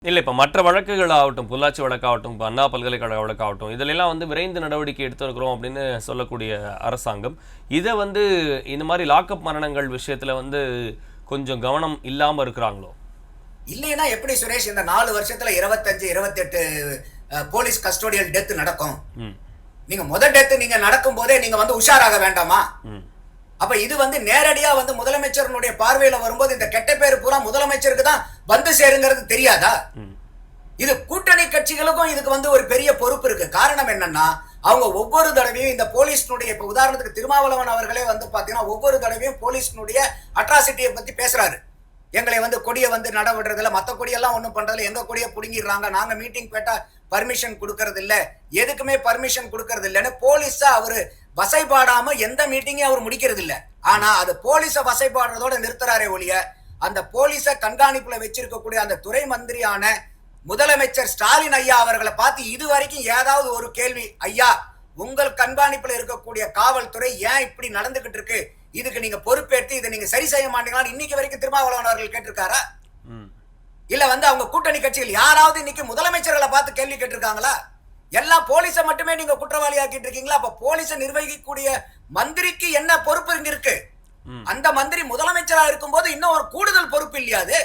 இல்ல இப்ப மற்ற வழக்குகள் ஆகட்டும், பொள்ளாச்சி வழக்காகட்டும், இப்ப அண்ணா பல்கலைக்கழக வழக்காகட்டும், இதிலெல்லாம் விரைந்து நடவடிக்கை எடுத்திருக்கிறோம் அப்படின்னு சொல்லக்கூடிய அரசாங்கம், இத இந்த மாரி லாக்அப் மரணங்கள் விஷயத்துல கொஞ்சம் கவனம் இல்லாம இருக்கிறாங்களோ? இல்லைன்னா எப்படி சுரேஷ் இந்த 4 வருஷத்துல 25, 28 போலீஸ் கஸ்டோடியல் டெத் நடக்கும்? ம். நீங்க டெத் நீங்க நடக்கும் போதே நீங்க உஷாராக வேண்டாமா? ம். அப்ப இது நேரடியா முதலமைச்சருடைய பார்வையில வரும்போது இந்த கெட்ட பேரு பூரா முதலமைச்சருக்கு தான் வந்து சேருங்கிறது தெரியாதா? இது கூட்டணி கட்சிகளுக்கும் இதுக்கு ஒரு பெரிய பொறுப்பு இருக்கு. காரணம் என்னன்னா அவங்க ஒவ்வொரு தடவையும் இந்த போலீஸ்னுடைய இப்ப உதாரணத்துக்கு திருமாவளவன் அவர்களே பாத்தீங்கன்னா ஒவ்வொரு தடவையும் போலீஸ்னுடைய அட்ராசிட்டியை பத்தி பேசுறாரு. எங்களை கொடியை நட விடுறதுல மத்த கொடியெல்லாம் ஒண்ணும் பண்றதுல எங்க கொடியை புடுங்கிடுறாங்க, நாங்க மீட்டிங் போட்டா பர்மிஷன் கொடுக்கறது இல்ல, எதுக்குமே பர்மிஷன் கொடுக்கறது இல்லன்னு போலீஸா அவரு வசைபாடாம எந்த மீட்டிங்கையும் அவர் முடிக்கிறது இல்ல. ஆனா அது போலீஸ வசைபாடுறதோட நிறுத்துறாரே ஒழிய அந்த போலீஸ கண்காணிப்புல வச்சிருக்கக்கூடிய அந்த துறை மந்திரியான முதலமைச்சர் ஸ்டாலின் ஐயா அவர்களை பார்த்து இதுவரைக்கும் ஏதாவது ஒரு கேள்வி, ஐயா உங்கள் கண்காணிப்புல இருக்கக்கூடிய காவல்துறை ஏன் இப்படி நடந்துகிட்டு இருக்கு, இதுக்கு நீங்க பொறுப்பேற்று இதை நீங்க சரி செய்ய மாட்டீங்களான்னு இன்னைக்கு வரைக்கும் திருமாவளவன் அவர்கள் கேட்டிருக்காரா? இல்ல அவங்க கூட்டணி கட்சிகள் யாராவது இன்னைக்கு முதலமைச்சர்களை பார்த்து கேள்வி கேட்டிருக்காங்களா? எல்லா போலீஸ மட்டுமே நீங்க குற்றவாளி ஆக்கிட்டு இருக்கீங்களா? அப்ப போலீஸ நிர்வகிக்கக்கூடிய மந்திரிக்கு என்ன பொறுப்பு இருக்கு? அந்த மந்திரி முதலமைச்சரா இருக்கும்போது இன்னும் ஒரு கூடுதல் பொறுப்பு இல்லையா அது?